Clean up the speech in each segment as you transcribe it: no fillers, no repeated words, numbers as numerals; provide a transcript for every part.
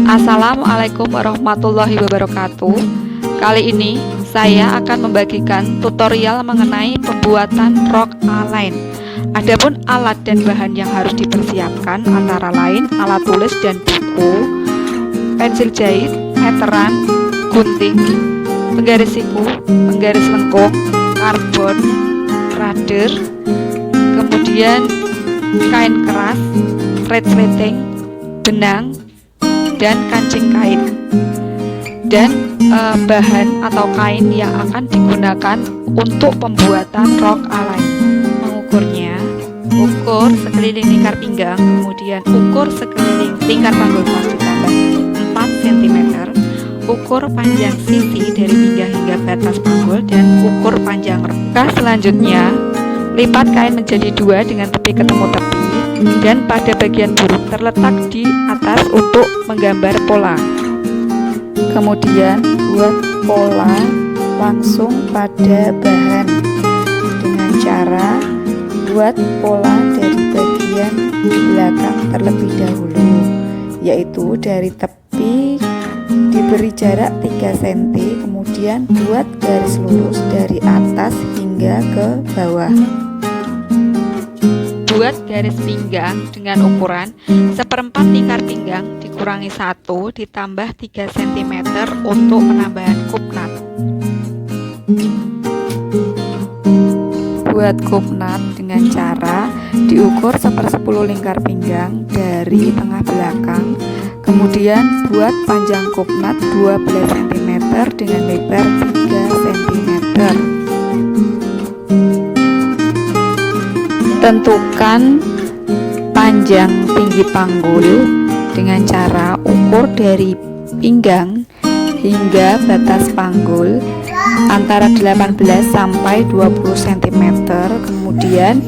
Assalamualaikum warahmatullahi wabarakatuh. Kali ini saya akan membagikan tutorial mengenai pembuatan rok A-line. Adapun alat dan bahan yang harus dipersiapkan antara lain alat tulis dan buku, pensil jahit, meteran, gunting, penggaris siku, penggaris lengkung, karbon, rader, kemudian kain keras, resleting, benang, dan kancing kain. Dan bahan atau kain yang akan digunakan untuk pembuatan rok A-line. Mengukurnya, ukur sekeliling lingkar pinggang, kemudian ukur sekeliling lingkar panggul pas ditambah 4 cm, ukur panjang sisi dari pinggang hingga batas panggul, dan ukur panjang rok. Selanjutnya, lipat kain menjadi 2 dengan tepi ketemu tepi, dan pada bagian burung terletak di atas untuk menggambar pola. Kemudian buat pola langsung pada bahan dengan cara buat pola dari bagian belakang terlebih dahulu, yaitu dari tepi diberi jarak 3 cm, kemudian buat garis lurus dari atas hingga ke bawah. Buat garis pinggang dengan ukuran 1/4 lingkar pinggang dikurangi 1 ditambah 3 cm untuk penambahan kupnat. Buat kupnat dengan cara diukur 1/10 lingkar pinggang dari tengah belakang, kemudian buat panjang kupnat 12 cm dengan lebar 3 cm. Tentukan panjang tinggi panggul dengan cara ukur dari pinggang hingga batas panggul antara 18 sampai 20 cm. Kemudian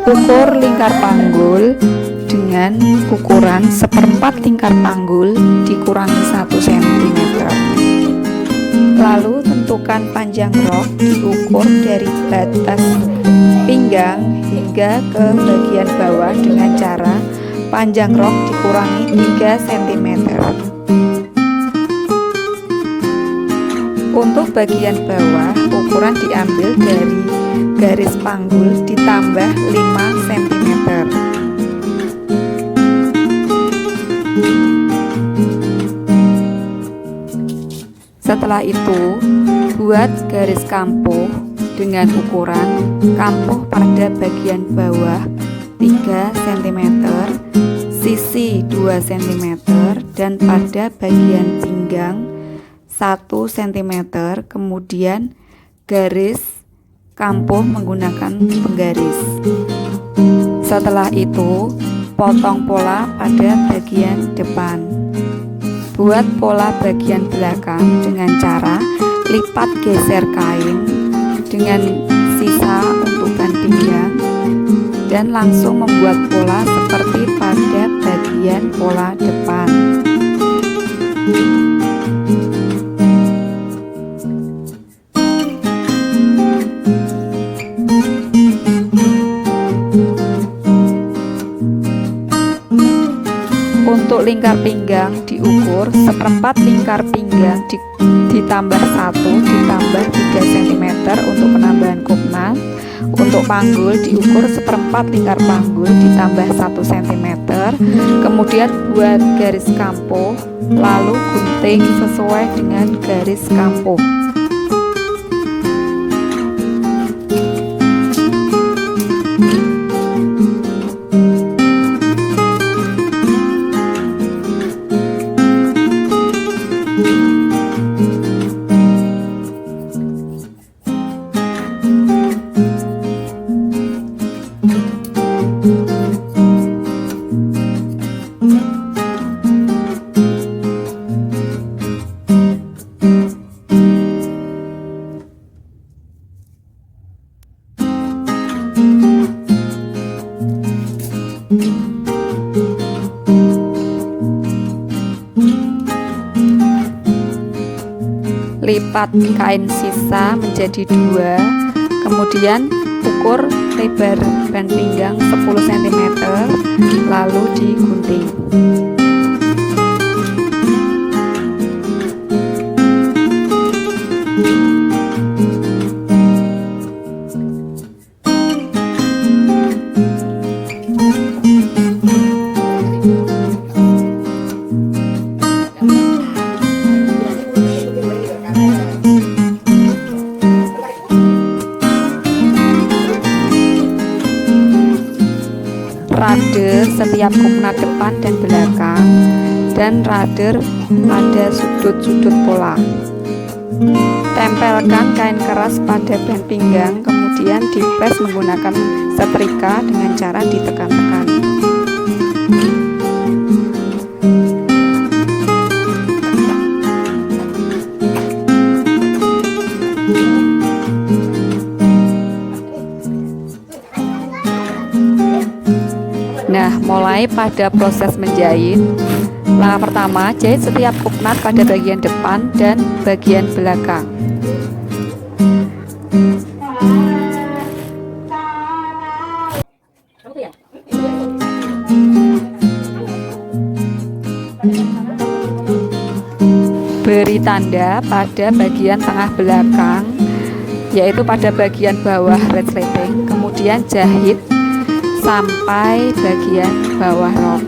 ukur lingkar panggul dengan ukuran 1/4 lingkar panggul dikurangi 1 cm. Lalu tentukan panjang rok diukur dari batas pinggang hingga ke bagian bawah dengan cara panjang rok dikurangi 3 cm. Untuk bagian bawah, ukuran diambil dari garis panggul ditambah 5 cm. Setelah itu, buat garis kampuh dengan ukuran kampuh pada bagian bawah 3 cm, sisi 2 cm, dan pada bagian pinggang 1 cm, kemudian garis kampuh menggunakan penggaris. Setelah itu, potong pola pada bagian depan. Buat pola bagian belakang dengan cara lipat geser kain dengan sisa untuk ban pinggang dan langsung membuat pola seperti pada bagian pola depan. Untuk lingkar pinggang diukur 1/4 lingkar pinggang ditambah 1 ditambah 3 cm untuk penambahan kupnat. Untuk panggul diukur 1/4 lingkar panggul ditambah 1 cm. Kemudian buat garis kampuh, lalu gunting sesuai dengan garis kampuh. Lipat kain sisa menjadi 2, kemudian ukur lebar ban pinggang 10 cm, lalu digunting. setiap kuknat depan dan belakang, dan rader pada sudut-sudut pola. Tempelkan kain keras pada band pinggang, kemudian dipres menggunakan setrika dengan cara ditekan-tekan. Nah, mulai pada proses menjahit. Langkah pertama, jahit setiap kuknat pada bagian depan dan bagian belakang. Beri tanda pada bagian tengah belakang, yaitu pada bagian bawah resleting, kemudian jahit sampai bagian bawah rok.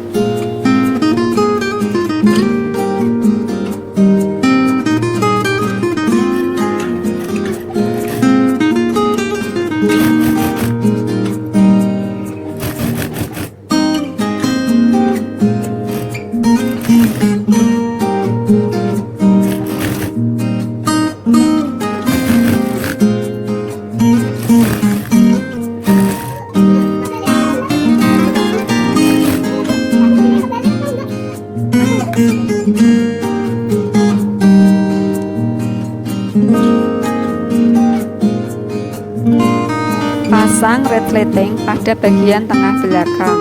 Pasang resleting pada bagian tengah belakang.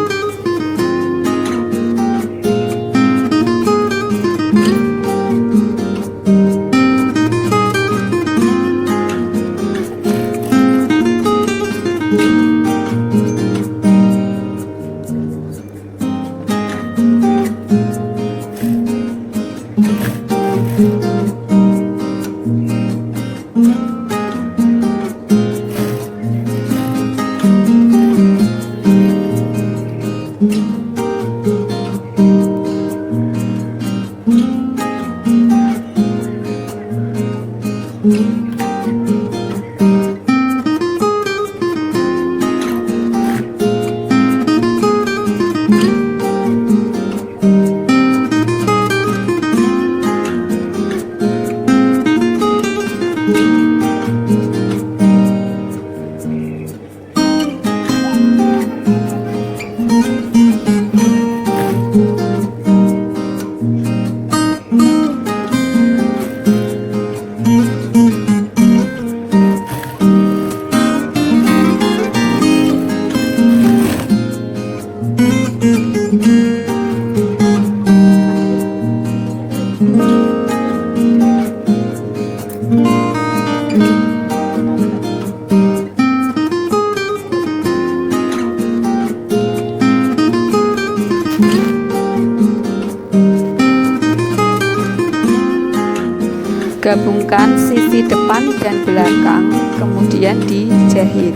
Gabungkan sisi depan dan belakang, kemudian dijahit.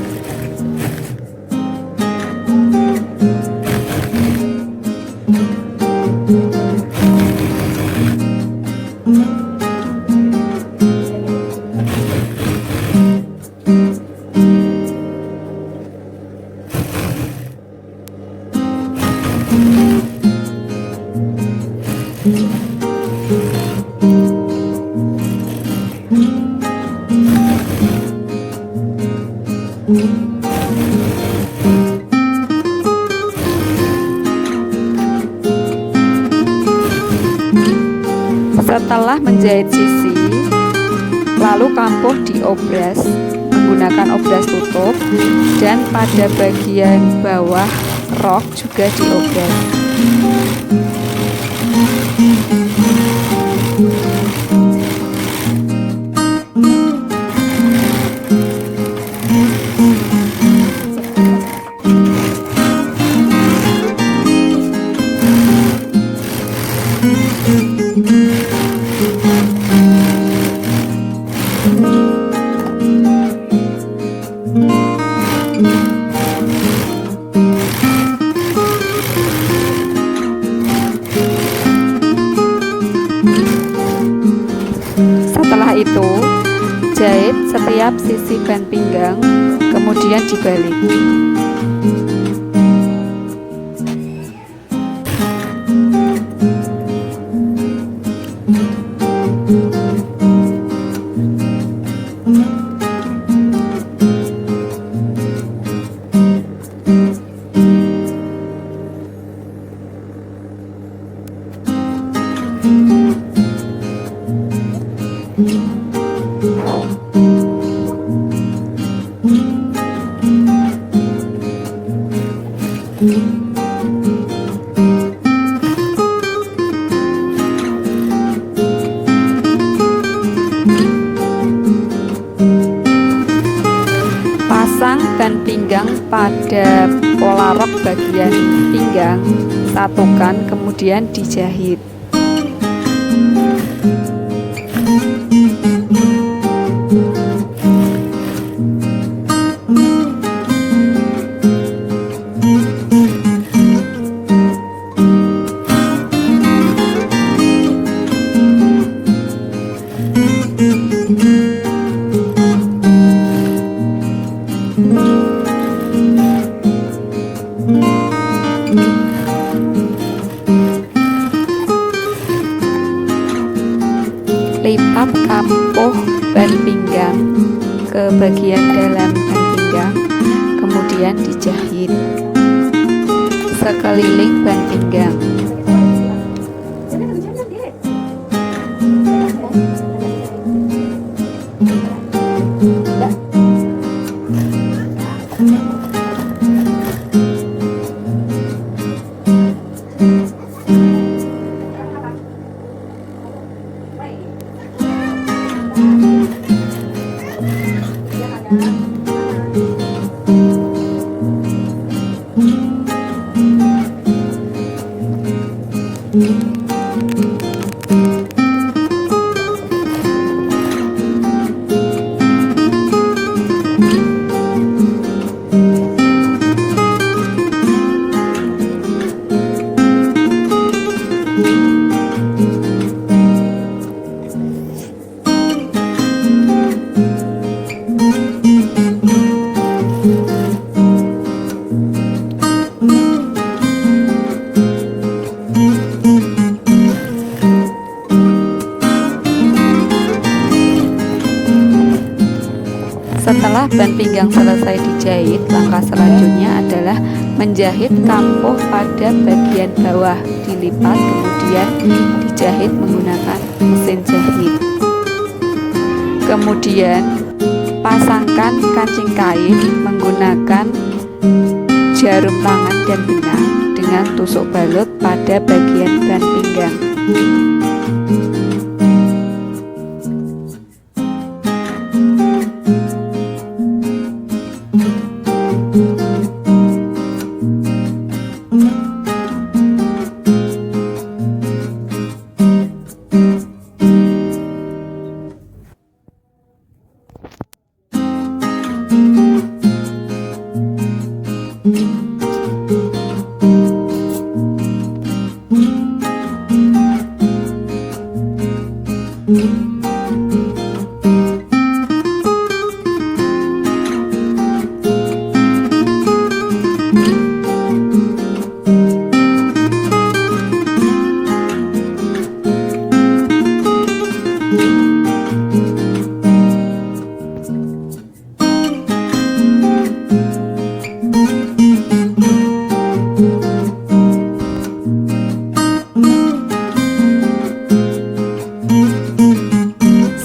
Setelah menjahit sisi, lalu kampuh diobras menggunakan obras tutup, dan pada bagian bawah rok juga diobras. Setelah itu, jahit setiap sisi band pinggang, kemudian dibalik. pada pola rok bagian pinggang, satukan kemudian dijahit. Lipat kampuh ban pinggang ke bagian dalam ban pinggang, kemudian dijahit sekeliling ban pinggang. Setelah ban pinggang selesai dijahit, langkah selanjutnya adalah menjahit kampuh pada bagian bawah, dilipat kemudian dijahit menggunakan mesin jahit. Kemudian pasangkan kancing kain menggunakan jarum tangan dan benang dengan tusuk balut pada bagian ban pinggang.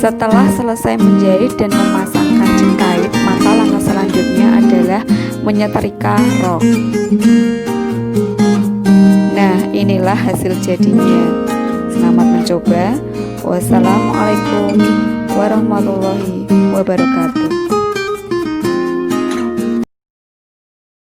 Setelah selesai menjahit dan memasang kancing kait, maka langkah selanjutnya adalah menyetrika rok. Nah, inilah hasil jadinya. Selamat mencoba. Wassalamualaikum warahmatullahi wabarakatuh.